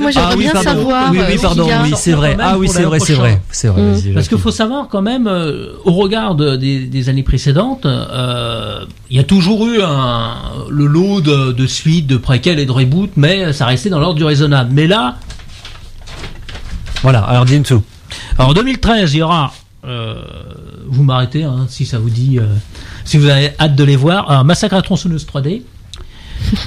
moi j'aimerais bien savoir. Oui, pardon, oui, c'est vrai. Ah oui, c'est vrai. Parce qu'il faut savoir quand même, au regard des années précédentes, il y a toujours eu le lot de suites, de préquels et de reboot, mais ça restait dans l'ordre du raisonnable. Mais là, voilà. Alors dis-nous. Alors en 2013, il y aura. Vous m'arrêtez si ça vous dit, si vous avez hâte de les voir. Un Massacre à la tronçonneuse 3D.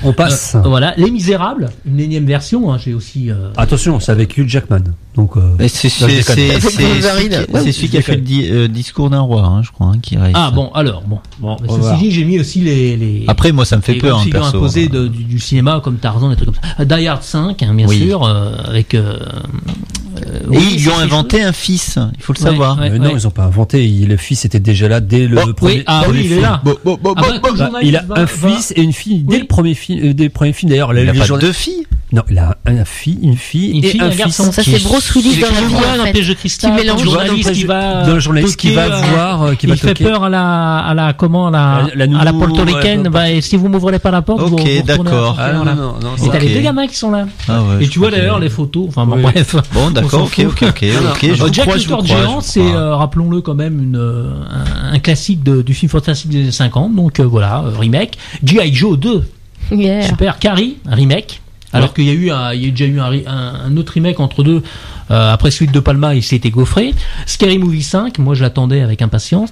On passe. Voilà, Les Misérables, une énième version. J'ai aussi. Attention, c'est avec Hugh Jackman. Donc. C'est celui qui a fait le discours d'un roi, je crois, qui reste. Ah bon, alors bon. Ceci dit, j'ai mis aussi les. Après, moi, ça me fait peur, perso. Imposés du cinéma comme Tarzan, des trucs comme ça. Die Hard 5, bien sûr, avec. Et ils lui ont inventé un fils, il faut le savoir. Non, ils n'ont pas inventé. Le fils était déjà là dès le premier. Il est là. Il a un fils et une fille dès le premier film. D'ailleurs, il a pas deux filles. Non, il a une fille et un fils. Ça c'est Bruce Willis dans la vie, un piège de cristal. Qui mélange le journaliste qui va voir, qui va fait peur à la portoricaine. Et si vous m'ouvrez pas la porte, vous d'accord. Et t'as les deux gamins qui sont là. Et tu vois d'ailleurs les photos. Enfin bon, bref. Bon, d'accord. Ok. Jack Reacher Géant, c'est rappelons-le quand même un classique du film fantastique des années 50. Donc voilà, remake. G.I. Joe 2. Super. Carrie, remake. Alors qu'il y a déjà eu un autre remake entre deux. Après celui de Palma, il s'était gaufré. Scary Movie 5, moi je l'attendais avec impatience.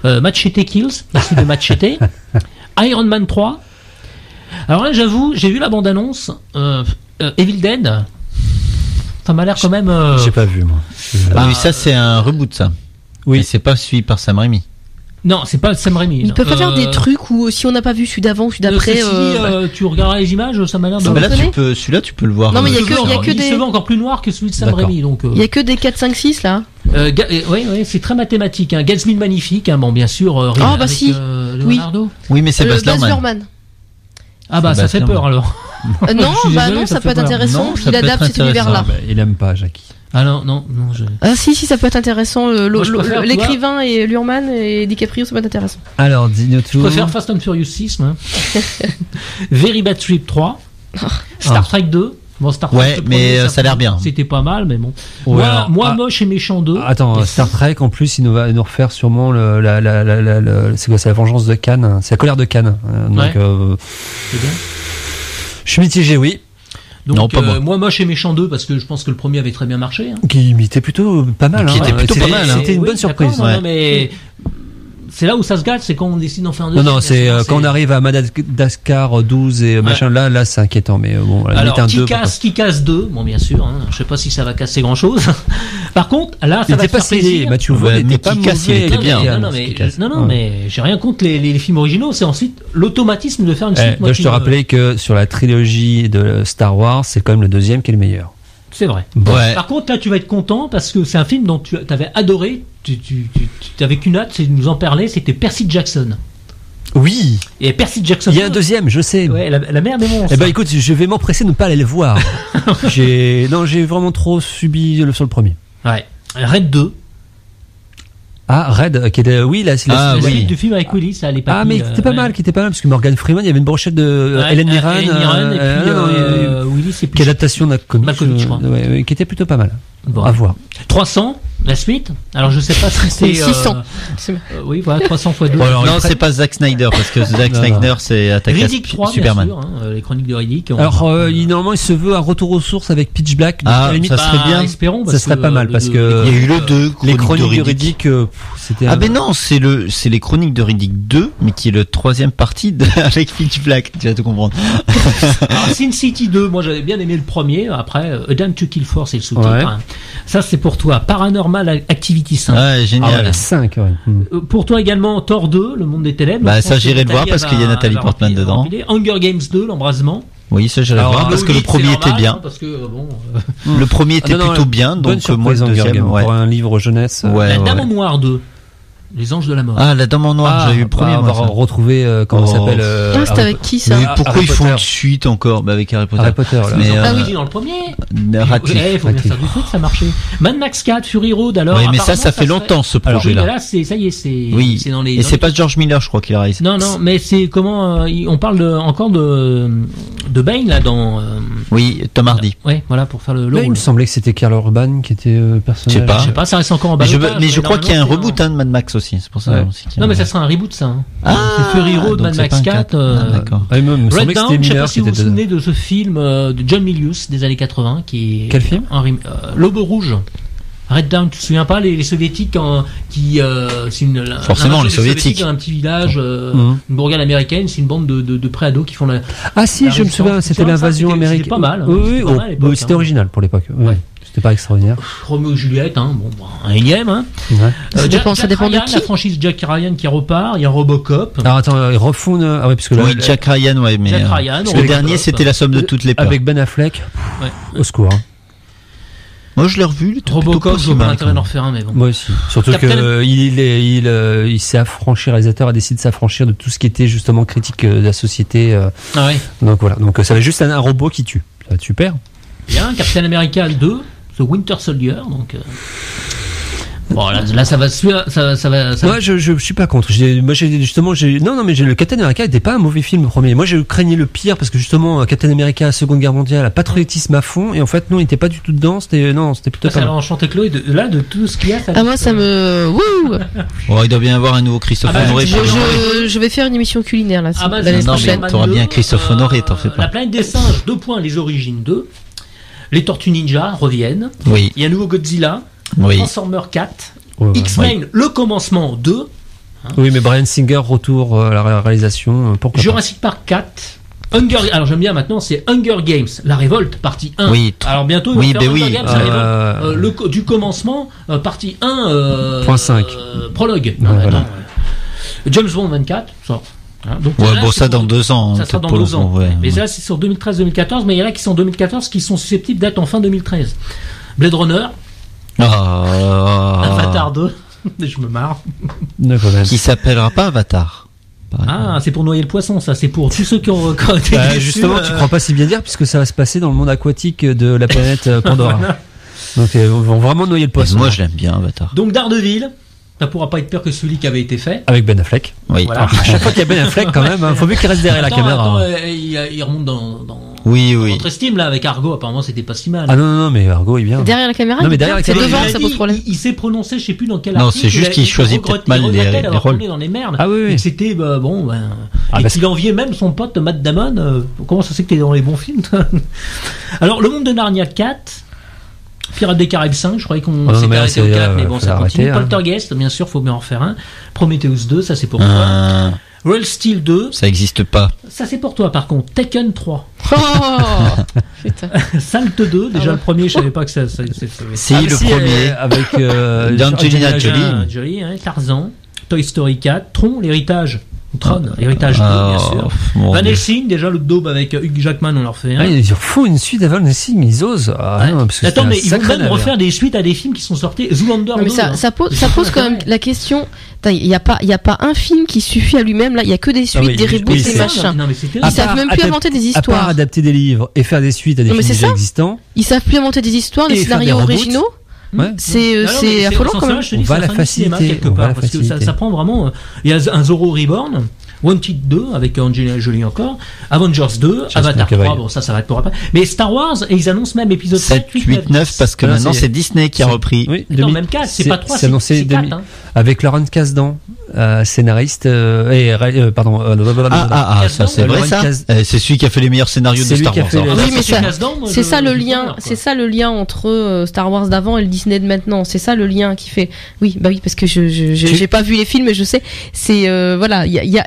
Machete Kills, la suite de Machete. Iron Man 3. Alors là, j'avoue, j'ai vu la bande-annonce. Evil Dead. Ça m'a l'air quand même. J'ai pas vu moi. Oui, ça c'est un reboot, ça. Oui, et c'est pas suivi par Sam Raimi. Non, c'est pas Sam Raimi. Ils peuvent pas faire des trucs où si on n'a pas vu celui d'avant ou celui d'après. Tu regarderas les images, ça m'a l'air de. Mais là, celui-là, tu peux le voir. Non, mais il y a que des. Il se voit encore plus noir que celui de Sam Raimi, donc. Il y a que des 4, 5, 6 là. Oui, c'est très mathématique. Gatsby magnifique, bon, bien sûr. Ah bah si. Leonardo. Oui, mais c'est Baz Luhrmann. Ah bah ça fait peur alors. Non, ça peut être intéressant. Il adapte cet univers-là. Il aime pas Jackie. Ah non. Ah si, ça peut être intéressant. L'écrivain et Luhrmann et DiCaprio, ça peut être intéressant. Alors, dis-nous tout. Je préfère Fast and Furious 6, moi. Very Bad Trip 3. Star Trek 2. Bon, Star Trek mais ça a l'air bien. C'était pas mal, mais bon. Ouais, moi moche et méchant 2. Attends, Star Trek, en plus, il va nous refaire sûrement c'est quoi, c'est la vengeance de Khan. C'est la colère de Khan. Donc, c'est bien. Je suis mitigé, oui. Donc, non, pas moi moche et méchant 2 parce que je pense que le premier avait très bien marché. Qui imitait plutôt pas mal. C'était une bonne surprise. Non, mais c'est là où ça se gâte, c'est quand on décide d'en faire un deuxième. Non, c'est quand on arrive à Madagascar 12 et machin, là c'est inquiétant. Mais bon, alors qui casse 2, bon bien sûr, je sais pas si ça va casser grand chose. Par contre, là ça va faire plaisir. Mathieu Vaughn n'était pas mauvais, était bien. Non, mais j'ai rien contre les films originaux, c'est ensuite l'automatisme de faire une suite. Je te rappelais que sur la trilogie de Star Wars, c'est quand même le deuxième qui est le meilleur. C'est vrai. Ouais. Par contre, là, tu vas être content parce que c'est un film dont tu avais adoré. Tu avais qu'une hâte, c'est de nous en parler. C'était Percy Jackson. Oui. Et Percy Jackson. Il y a un deuxième, je sais. Ouais, la mère des monstres. Eh ben, écoute, je vais m'empresser de ne pas aller le voir. J'ai vraiment trop subi sur le premier. Ouais. Red 2. Ah, Red, qui était, oui, là, c'est la suite du film avec Willis, ça allait pas. Ah, mais qui était pas mal, parce que Morgan Freeman, il y avait une brochette de Helen Mirren, et puis Willis, et puis qui est l'adaptation Malkovich, je crois. Qui était plutôt pas mal. Bon. À voir. 300, la suite. Alors, je sais pas si c'est 600. Oui, voilà, 300 x 2. Non, c'est pas Zack Snyder, parce que Zack Snyder, c'est attaqué à Superman. Bien sûr, les chroniques de Riddick. Alors, normalement, il se veut un retour aux sources avec Pitch Black. Ah, ça serait bien. Espérons, ça serait pas mal, parce que il y a eu le 2, les chroniques de Riddick, c'était. Ah, ben non, c'est les chroniques de Riddick 2, mais qui est le troisième partie avec Pitch Black. Tu vas tout comprendre. Alors, Sin City 2, moi, j'avais bien aimé le premier. Après, A Dame to Kill For, c'est le sous-titre. Ouais. Ça, c'est pour toi. Paranormal Activity 5. Ouais, génial. 5, ouais. Pour toi également, Thor 2, Le Monde des Ténèbres. Bah, ça, j'irai le voir parce qu'il y a Nathalie Portman dedans. Hunger Games 2, L'Embrasement. Oui, ça, j'irai le voir parce que le premier était bien. Le premier était plutôt bien, donc moi, le deuxième, pour un livre jeunesse. La Dame en Noir 2. Les Anges de la Mort. Ah, La Dame en Noir, j'avais eu le premier. On va retrouver, comment ça s'appelle c'était avec qui ça? Mais pourquoi ils font une suite encore? Avec Harry Potter. Harry Potter, là. Mais, ah oui, dans le premier. Radcliffe. Il faut bien faire du foot, ça marchait. Mad Max 4, Fury Road, alors. Oui, mais ça fait longtemps, ce projet-là. Là, ça y est, c'est. Oui. C'est dans les. Et c'est pas George Miller, je crois, qu'il a réalisé. Non, mais c'est comment, on parle encore de Bane, là, dans. Oui, Tom Hardy. Ouais, voilà, pour faire le Là, rôle. il me semblait que c'était Karl Urban qui était personnage. Je sais pas, ça reste encore en bas. Mais je crois qu'il y a un reboot de Mad Max aussi, c'est pour ça aussi. Non, mais ça sera un reboot, ça. C'est Fury Road, Mad Max 4. D'accord. Il me semblait que c'était je sais pas Miller si qui vous était vous souvenez de ce film de John Milius des années 80 qui est. Quel film? L'Aube rouge. Red Dawn, tu te souviens pas les soviétiques c'est une forcément les soviétiques dans un petit village une bourgade américaine, c'est une bande de préados qui font la. Ah si, je me souviens, c'était l'invasion américaine. C'était pas mal. Oui, c'était original pour l'époque. Ouais. C'était pas extraordinaire. Roméo et Juliette, un énième. Ouais. Ça dépend de qui. La franchise Jack Ryan qui repart, il y a Robocop. Alors attends, ils refont. Ah oui, parce que oui, Jack Ryan, ouais, mais Jack Ryan, le dernier, c'était la somme de toutes les peurs. Avec Ben Affleck. Au secours. Moi, je l'ai revu. Robocop, je vois pas l'intérêt d'en refaire un, mais bon. Moi aussi. Surtout il s'est affranchi, le réalisateur a décidé de s'affranchir de tout ce qui était justement critique de la société. Ah ouais. Donc voilà. Donc ça va juste un robot qui tue. Ça va être super. Bien, Captain America 2, The Winter Soldier, donc. Bon, là, ça va. Moi, je suis pas contre. Non, mais le Captain America n'était pas un mauvais film le premier. Moi, je craignais le pire parce que justement, Captain America, Seconde Guerre mondiale, patriotisme à fond, et en fait, non, il n'était pas du tout dedans. C'était plutôt pas. Alors, enchanté Chloé, de tout ce qu'il y a. Moi, ça me. Wouh. Il doit bien y avoir un nouveau Christophe Honoré. Je vais faire une émission culinaire là. L'année prochaine. T'auras bien Christophe Honoré, t'en fais pas. La planète des singes, 2 points, les origines 2. Les Tortues Ninja reviennent. Oui. Il y a un nouveau Godzilla. Oui. Transformers 4. X-Men, le commencement 2. Oui, mais Bryan Singer, retour à la réalisation. Pourquoi Jurassic Park 4. Alors j'aime bien maintenant, c'est Hunger Games, la révolte, partie 1. Oui. Alors bientôt, ils vont faire Hunger Games, la révolte, du commencement, partie 1. .5. Prologue. Voilà. James Bond 24, ça. Donc, ça dans 2 ans. Ça sera dans 2 ans. Mais là, c'est sur 2013-2014, mais il y en a qui sont en 2014 qui sont susceptibles d'être en fin 2013. Blade Runner. Avatar 2. Je me marre. Qui s'appellera pas Avatar. C'est pour noyer le poisson, ça. C'est pour tous ceux qui ont été justement, tu crois pas si bien dire, puisque ça va se passer dans le monde aquatique de la planète Pandora. Donc, ils vont vraiment noyer le poisson. Moi, je l'aime bien, Avatar. Donc, Daredevil. Ça pourra pas être pire que celui qui avait été fait. Avec Ben Affleck. Oui. Voilà. À chaque fois qu'il y a Ben Affleck, quand même, faut mieux qu'il reste derrière la caméra. Il remonte dans notre estime, là, avec Argo. Apparemment, c'était pas si mal. Ah non, mais Argo, il vient. Derrière la caméra? Non, mais derrière la caméra. Devant, ça pose problème. Il s'est prononcé, je sais plus dans quel article. Non, c'est juste qu'il choisit peut-être mal les rôles. Dans les merdes. Ah oui. Et c'était, et qu'il enviait même son pote Matt Damon. Comment ça c'est que t'es dans les bons films, toi? Alors, Le Monde de Narnia 4. Pirates des Caraïbes 5, je croyais qu'on s'était arrêté au 4, mais bon, ça continue. Poltergeist, bien sûr, faut bien en faire un. Prometheus 2, ça c'est pour toi. Royal Steel 2. Ça existe pas. Ça c'est pour toi, par contre. Taken 3. Oh putain. Salt 2, déjà le premier, je savais pas que ça c'est le premier. Avec Angelina Jolie. Tarzan. Toy Story 4. Tron, l'héritage. Tron, héritage 2, bien sûr. Van Helsing, déjà le daube avec Hugh Jackman, on leur fait. Ils refont une suite à Van Helsing, ils osent. Attends, mais ils vont même refaire des suites à des films qui sont sortis. Zoolander 2. Mais ça pose quand même la question. Il y a pas un film qui suffit à lui-même. Là, il y a que des suites, des reboots, des machins. Ils savent même plus inventer des histoires. À part adapter des livres et faire des suites à des films déjà existants. Ils savent plus inventer des histoires, des scénarios originaux. C'est affolant quand même. On va la faciliter quelque part parce que ça prend vraiment. Il y a un Zorro Reborn. Wanted 2 avec Angelina Jolie encore, Avengers 2, Avatar 3, bon ça va être pour après. Mais Star Wars, et ils annoncent même épisode 7, 8, 9 parce que maintenant c'est Disney qui a repris. Oui, non, même 4, c'est pas 3, c'est 4. Avec Laurent Kasdan, scénariste pardon. Ça c'est vrai ça. C'est celui qui a fait les meilleurs scénarios de Star Wars. Oui, mais c'est ça le lien, entre Star Wars d'avant et le Disney de maintenant. C'est ça le lien qui fait. Oui, bah oui, parce que j'ai pas vu les films, mais je sais. C'est voilà, il y a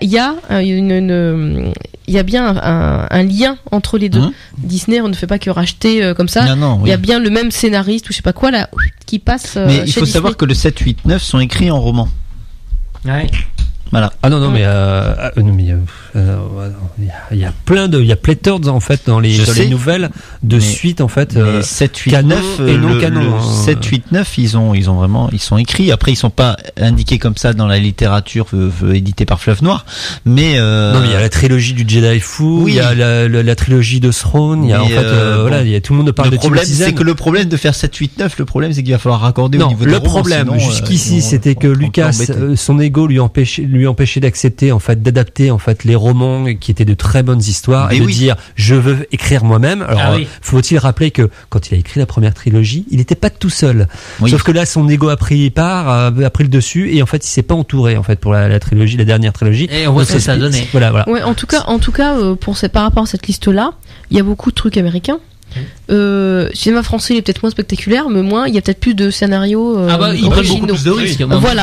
bien un lien entre les deux. Disney, on ne fait pas que racheter comme ça. Il y a bien le même scénariste ou je sais pas quoi là qui passe. Mais il faut savoir que le 7, 8, 9 sont écrits en roman. Ouais. Voilà. Ah non mais il y a pléthore en fait dans les nouvelles de suite en fait 7 8 canon 9 et non canon. 7 8 9 ils sont écrits. Après ils sont pas indiqués comme ça dans la littérature éditée par Fleuve Noir, mais non mais il y a la trilogie du Jedi fou, il y a la trilogie de Throne, il y a en fait voilà, il y a tout le monde parle de problème c'est que le problème de faire 7 8 9 le problème c'est qu'il va falloir raccorder au niveau le problème jusqu'ici c'était que Lucas son ego lui empêchait d'accepter en fait d'adapter en fait les romans qui étaient de très bonnes histoires et de dire je veux écrire moi-même. Alors faut-il rappeler que quand il a écrit la première trilogie, il n'était pas tout seul. Sauf que là son ego a pris le dessus et en fait il s'est pas entouré en fait pour la dernière trilogie. Et on voit ce que ça a donné. Voilà. Ouais, en tout cas par rapport à cette liste là, il y a beaucoup de trucs américains. Cinéma français il est peut-être moins spectaculaire, mais moins il y a peut-être plus de scénarios ils prennent beaucoup plus de risques. Voilà.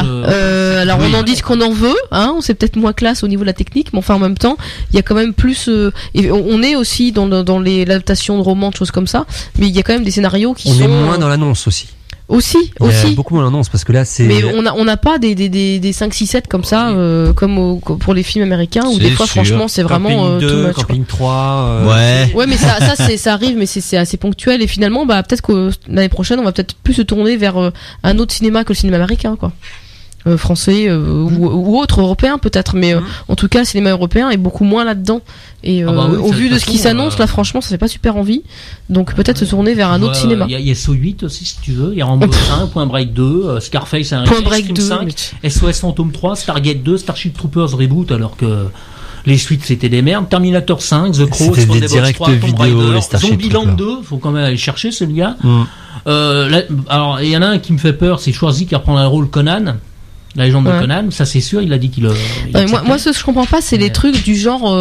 Alors on en dit ce qu'on en veut, hein, c'est peut-être moins classe au niveau de la technique, mais enfin en même temps il y a quand même plus et on est aussi dans l'adaptation de romans, de choses comme ça, mais il y a quand même des scénarios qui sont on est moins dans l'annonce aussi. Aussi. Beaucoup moins l'annonce parce que là c'est. Mais on n'a pas des 5, 6, 7 comme ça, comme pour les films américains où des fois franchement c'est vraiment Camping 2, too much, Camping 3. Ouais mais ça arrive, mais c'est assez ponctuel et finalement peut-être que l'année prochaine on va peut-être plus se tourner vers un autre cinéma que le cinéma américain quoi. Français ou autre européen peut-être, mais en tout cas le cinéma européen est beaucoup moins là-dedans et au vu de ce qui s'annonce là franchement ça fait pas super envie, donc peut-être se tourner vers un autre cinéma. Il y a SO 8 aussi si tu veux, il y a Rambo 1, Point Break 2, Scarface 1, Point Break 2, 5, SOS Phantom 3, Stargate 2, Starship Troopers Reboot alors que les suites c'était des merdes, Terminator 5, The Crow, Spawn Box 3, Tomb Raider, Zombieland 2, faut quand même aller chercher celui-là. Alors il y en a un qui me fait peur, c'est Schwarzy qui reprend le rôle Conan. La légende de Conan, ça c'est sûr, il a dit qu'il moi ce que je comprends pas c'est les trucs du genre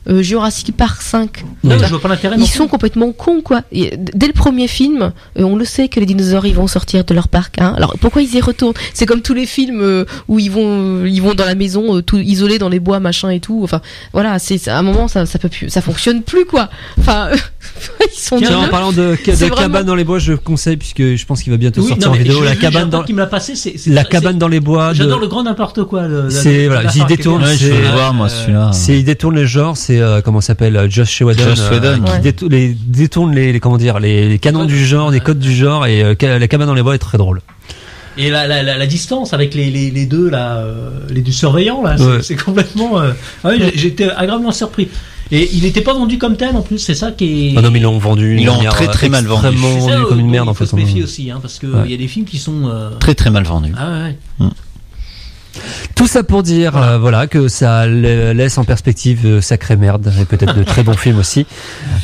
Jurassic Park 5. Non, je vois pas l'intérêt. Ils sont complètement cons quoi. Et dès le premier film, on le sait que les dinosaures ils vont sortir de leur parc hein. Alors pourquoi ils y retournent? C'est comme tous les films où ils vont dans la maison tout isolés dans les bois machin et tout. Enfin voilà, c'est à un moment ça peut plus, ça fonctionne plus quoi. Enfin ils sont en parlant de cabane dans les bois, je conseille puisque je pense qu'il va bientôt sortir en vidéo la cabane dans qui me l'a passé, la cabane dans les bois. J'adore le grand n'importe quoi. C'est voilà, il détourne. Je vais voir moi celui-là. Il détourne les genres. C'est comment s'appelle Josh Whedon qui détourne les canons du genre, les codes du genre et la cabane dans les bois est très drôle. Et la distance avec les deux là, les deux surveillants là, c'est complètement. J'étais agréablement surpris. Et il n'était pas vendu comme tel en plus, c'est ça qui est. Ah non mais ils l'ont vendu. Ils l'ont très mal vendu. Vendu comme une merde en fait. Il faut se méfier aussi, hein, parce que il y a des films qui sont très mal vendus. Ah ouais. Tout ça pour dire voilà que ça laisse en perspective sacrée merde et peut-être de très bons films aussi.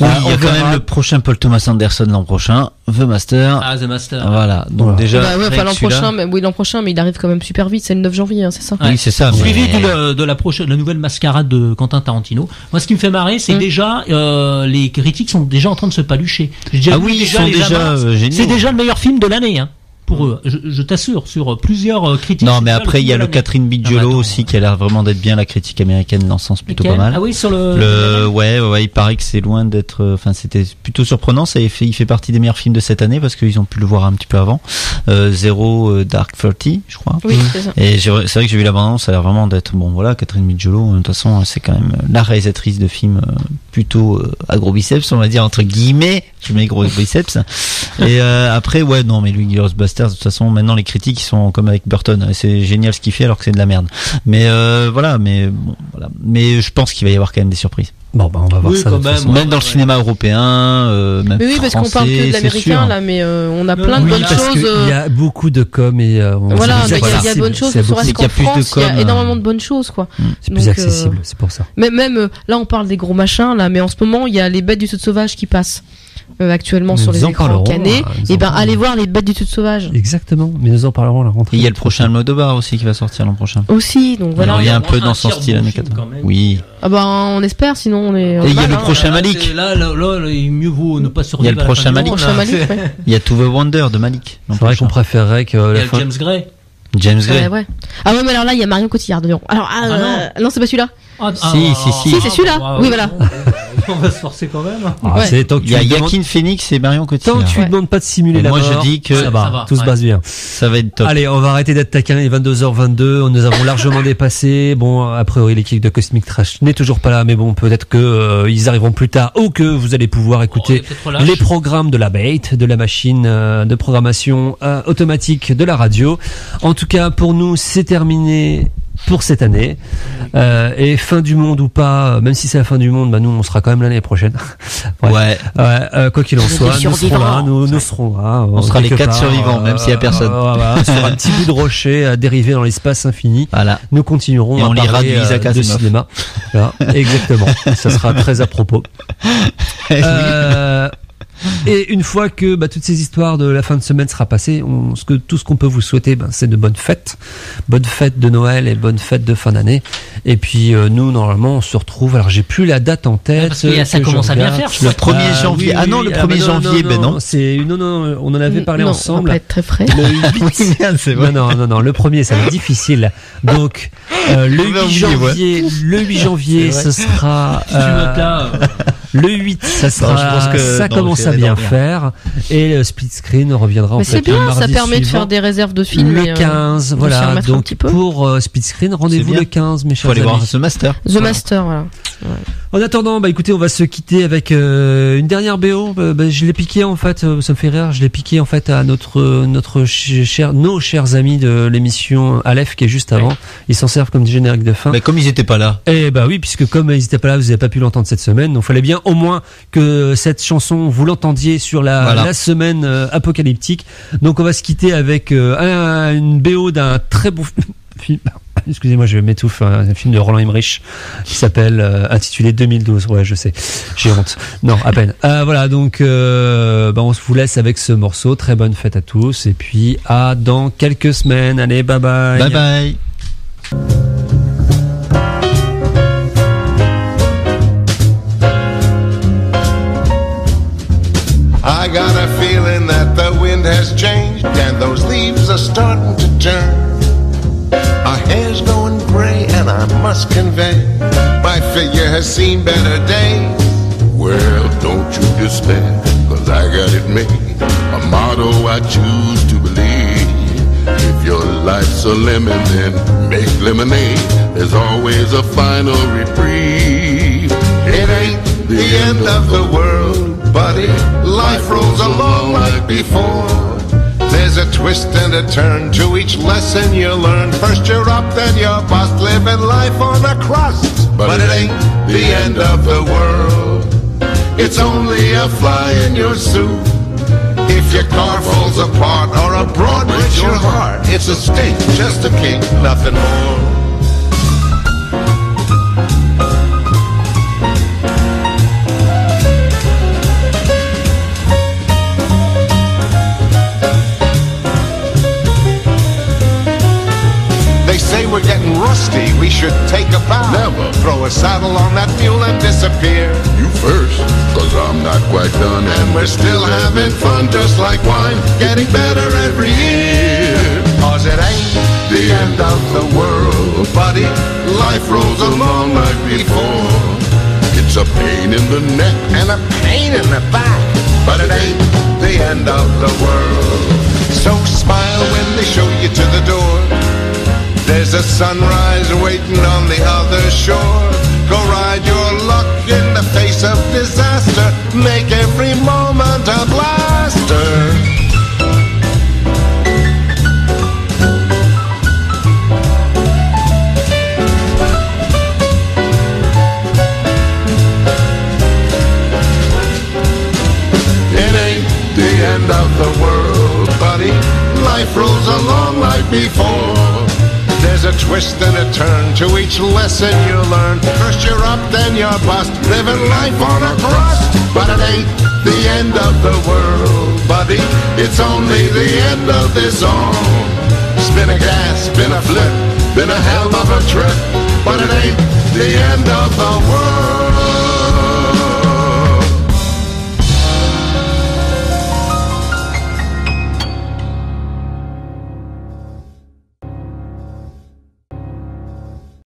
Il y a quand même le prochain Paul Thomas Anderson l'an prochain, The Master. Ah, The Master. Voilà. Donc déjà l'an prochain, mais il arrive quand même super vite, c'est le 9 janvier hein, c'est ça. Oui, c'est ça. Suivi de la nouvelle Mascarade de Quentin Tarantino. Moi ce qui me fait marrer, c'est déjà les critiques sont déjà en train de se palucher. Ils sont déjà géniaux. C'est déjà le meilleur film de l'année hein. Pour eux, je t'assure, sur plusieurs critiques. Non, mais après, il y a le Catherine Bigelow aussi qui a l'air vraiment d'être bien, la critique américaine dans le sens plutôt pas mal. Ah oui, sur ouais, il paraît que c'est loin d'être, enfin, c'était plutôt surprenant, il fait partie des meilleurs films de cette année parce qu'ils ont pu le voir un petit peu avant. Zero Dark 30, je crois. Oui, c'est ça. Et c'est vrai que j'ai vu l'abondance, ça a l'air vraiment d'être, bon, voilà, Catherine Bigelow, de toute façon, c'est quand même la réalisatrice de films plutôt à gros biceps, on va dire, entre guillemets, je mets gros biceps. Et après, ouais, non, mais lui, Ghostbusters, de toute façon maintenant les critiques ils sont comme avec Burton, c'est génial ce qu'il fait alors que c'est de la merde, mais voilà, mais je pense qu'il va y avoir quand même des surprises. Bon on va voir ça même dans le cinéma européen, même oui, parce qu'on parle que de l'américain là, mais on a plein de bonnes choses. Il y a beaucoup de com et voilà, il y a de bonnes choses. Il y a énormément de bonnes choses quoi. C'est plus accessible, c'est pour ça. Même là on parle des gros machins là, mais en ce moment il y a les Bêtes du Sud Sauvage qui passent. Actuellement sur les écrans canés, et allez voir les Bêtes du Sud Sauvage. Exactement, mais nous en parlerons à la rentrée. Et il y a le prochain Almodovar aussi qui va sortir l'an prochain. Aussi, donc voilà. Alors, il y a un peu dans son style années 80. Oui. Ah on espère, sinon on est. Et il y a le prochain Malik. Là, mieux vaut ne pas survivre. Il y a le prochain Malik. Il y a To the Wonder de Malik. C'est vrai qu'on préférerait que. Il y a James Gray. James Gray. Ouais. Ah ouais, mais alors là il y a Marion Cotillard dedans. Alors non, c'est pas celui-là. Si. Si, c'est celui-là. Oui, voilà. On va se forcer quand même. Il y a Joaquin Phoenix et Marion Cotillard. Tant que tu lui demandes pas de simuler la mort. Moi, je dis que ça va, tout se passe bien. Ça va être top. Allez, on va arrêter d'être taquin. Il est 22h22. Nous avons largement dépassé. Bon, a priori, l'équipe de Cosmic Trash n'est toujours pas là, mais bon, peut-être que ils arriveront plus tard ou que vous allez pouvoir écouter les programmes de la Bait, de la machine de programmation automatique de la radio. En tout cas, pour nous, c'est terminé pour cette année. Et fin du monde ou pas, même si c'est la fin du monde, bah nous on sera quand même l'année prochaine. Ouais. Quoi qu'il en soit, nous serons là, nous serons là. On sera les 4 survivants, même s'il y a personne. Sur un petit bout de rocher à dériver dans l'espace infini. Voilà. Nous continuerons à parler de cinéma. Voilà, exactement. Ça sera très à propos. Et une fois que toutes ces histoires de la fin de semaine sera passée, tout ce qu'on peut vous souhaiter, c'est de bonnes fêtes de Noël et bonnes fêtes de fin d'année. Et puis nous, normalement, on se retrouve. Alors j'ai plus la date en tête. Parce que ça commence à bien faire. Le 1er janvier. Oui, le 1er janvier, non. On en avait parlé ensemble. Ça va pas être très frais. Le 8. Non. Le 1er, ça va être difficile. Donc le 8 janvier, ce sera. Le 8, ça sera. Ça commence à bien faire. Et le split screen reviendra en fait. Mais c'est bien, ça permet de faire des réserves de films. Le 15, voilà. Donc pour split screen, rendez-vous le 15, mes chers amis. Faut aller voir The Master. The Master, voilà. Ouais. En attendant, écoutez, on va se quitter avec une dernière BO. Je l'ai piqué en fait, ça me fait rire. Je l'ai piqué en fait à nos chers amis de l'émission Aleph qui est juste avant. Ils s'en servent comme générique de fin. Mais comme ils étaient pas là. Eh oui, puisque comme ils étaient pas là, vous n'avez pas pu l'entendre cette semaine. Donc, fallait bien au moins que cette chanson vous l'entendiez sur la semaine apocalyptique. Donc, on va se quitter avec une BO d'un très beau film. Excusez-moi, je m'étouffe. Un film de Roland Emmerich qui s'appelle intitulé 2012. Ouais, je sais. J'ai honte. Non, à peine. Voilà, donc on vous laisse avec ce morceau. Très bonne fête à tous. Et puis à dans quelques semaines. Allez, bye bye. Bye bye. I got a feeling that the wind has changed and those leaves are starting to turn. Our hair's going gray and I must convey my figure has seen better days. Well, don't you despair, 'cause I got it made, a motto I choose to believe. If your life's a lemon, then make lemonade. There's always a final reprieve. It ain't the end of the world, buddy. Life rolls along like before. There's a twist and a turn to each lesson you learn. First you're up, then you're bust, living life on a crust. But it ain't the end of the world. It's only a fly in your soup. If your car falls apart or a broad breaks your heart, it's a stink, just a kink, nothing more. Say we're getting rusty, we should take a bow. Never. Throw a saddle on that mule and disappear. You first, 'cause I'm not quite done. And we're still having fun just like wine, getting better every year. 'Cause it ain't the end of the world, buddy. Life rolls along like before. It's a pain in the neck and a pain in the back, but it ain't the end of the world. So smile when they show you to the door. There's a sunrise waiting on the other shore. Go ride your luck in the face of disaster. Make every moment a blaster. It ain't the end of the world, buddy. Life rolls along like before. There's a twist and a turn to each lesson you learn. First you're up, then you're bust, living life on a crust. But it ain't the end of the world, buddy. It's only the end of this song. Spin a gas, spin a flip, been a hell of a trip. But it ain't the end of the world.